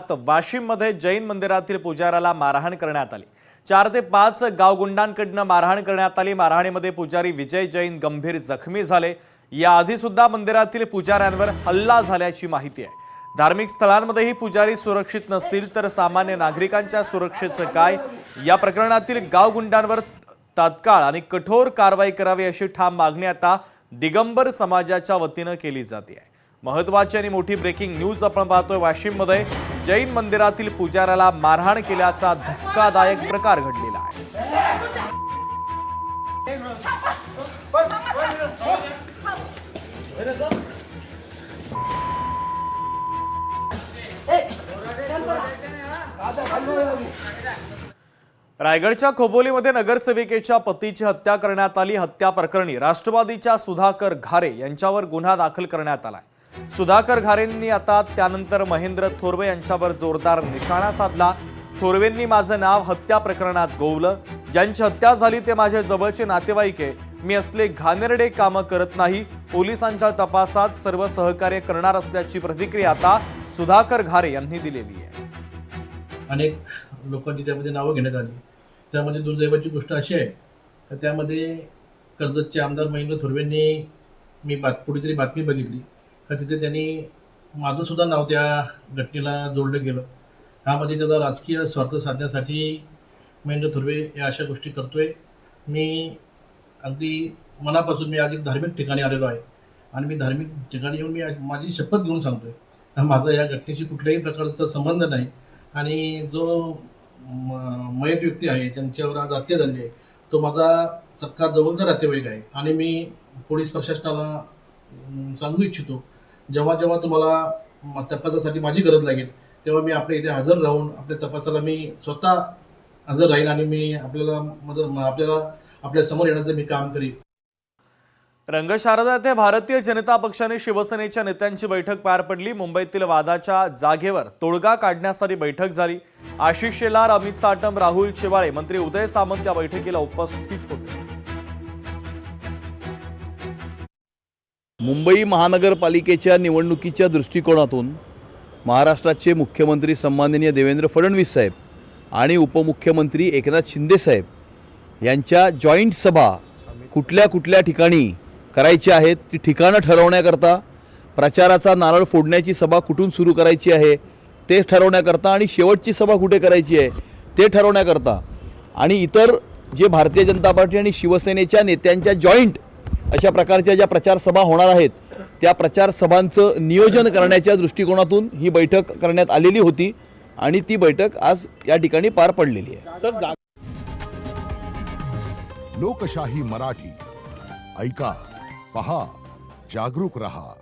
जिल्ह्यात वाशिममध्ये जैन मंदिरातील पुजाऱ्याला मारहाण करण्यात आली। 4 ते 5 गावगुंडांकडून मारहाण करण्यात आली। मारहाणीमध्ये पुजारी विजय जैन गंभीर जखमी झाले। याआधी सुद्धा मंदिरातील पुजाऱ्यांवर हल्ला झाल्याची माहिती आहे। धार्मिक स्थळांमध्येही पुजारी सुरक्षित नसतील तर सामान्य नागरिकांच्या सुरक्षेचं काय? या प्रकरणातील गावगुंडांवर तात्काळ आणि कठोर कारवाई करावी अशी ठाम मागणी आता दिगंबर समाजाच्या वतीने केली जाते आहे। महत्त्वाची आणि मोठी ब्रेकिंग न्यूज आपण पाहतोय। वाशिममध्ये जैन मंदिरातील पुजाऱ्याला मारहाण केल्याचा धक्कादायक प्रकार घडलेला आहे। रायगडच्या खोपोलीमध्ये नगरसेविकेच्या पतीची हत्या करण्यात आली। हत्या प्रकरणी राष्ट्रवादीच्या सुधाकर घारे यांच्यावर गुन्हा दाखल करण्यात आलाय। सुधाकर घारेंनी आता त्यानंतर महेंद्र थोरवे यांच्यावर जोरदार निशाणा साधला। थोरवेंनी माझं नाव हत्या प्रकरणात गोवलं। ज्यांची हत्या झाली ते माझे जवळचे नातेवाईक आहे। मी असले घाणेरडे कामं करत नाही। पोलिसांच्या तपासात सर्व सहकार्य करणार असल्याची प्रतिक्रिया आता सुधाकर घारे यांनी दिलेली आहे। अनेक लोकांची त्यामध्ये नावं घेण्यात आली। त्यामध्ये दुर्दैवाची गोष्ट अशी आहे की त्यामध्ये कर्जतचे आमदार महेंद्र थोरवेंनी मी कुठेतरी बातमी बघितली का तिथे त्यांनी माझं सुद्धा नाव त्या घटनेला जोडलं गेलं। ह्यामध्ये त्याचा राजकीय स्वार्थ साधण्यासाठी महेंद्र थोरवे या अशा गोष्टी करतोय। मी अगदी मनापासून मी आज एक धार्मिक ठिकाणी आलेलो आहे आणि मी धार्मिक ठिकाणी येऊन मी माझी शपथ घेऊन सांगतोय माझा या घटनेशी कुठल्याही प्रकारचा संबंध नाही आणि जो मयत व्यक्ती आहे त्यांच्यावर आज हत्या झाली आहे तो माझा सख्खा जवळचा नातेवाईक आहे आणि मी पोलीस प्रशासनाला सांगू इच्छितो जेव्हा जेव्हा तुम्हाला तपासासाठी माझी गरज लागेल तेव्हा मी आपल्या इथे हजर राहून आपल्या तपासाला मी स्वतः हजर राहीन आणि मी आपल्या समोर येण्याचं मी काम करीन। रंगशारदा येथे भारतीय जनता पक्षाने शिवसेनेच्या नेत्यांची बैठक पार पडली। मुंबईतील वादाच्या जागेवर तोडगा काढण्यासाठी बैठक झाली। आशिष शेलार, अमित साटम, राहुल शेवाळे, मंत्री उदय सामंत या बैठकीला उपस्थित होते। मुंबई महानगरपालिकेच्या निवडणुकीच्या दृष्टिकोनातून महाराष्ट्राचे मुख्यमंत्री सन्माननीय देवेंद्र फडणवीस साहेब आणि उपमुख्यमंत्री एकनाथ शिंदे साहेब यांच्या जॉईंट सभा कुठल्या ठिकाणी करायची आहेत ती ठिकाणं ठरवण्याकरता, प्रचाराचा नारळ फोडण्याची सभा कुठून सुरू करायची आहे ते ठरवण्याकरता आणि शेवटची सभा कुठे करायची आहे ते ठरवण्याकरता आणि इतर जे भारतीय जनता पार्टी आणि शिवसेनेच्या नेत्यांच्या जॉईंट अशा प्रकारच्या ज्या प्रचार सभा होणार आहेत त्या प्रचार सभांचं नियोजन करण्याच्या दृष्टिकोनातून ही बैठक करण्यात आलेली होती आणि ती बैठक आज या ठिकाणी पार पडलेली आहे। लोकशाही मराठी ऐका, पहा, जागरूक रहा।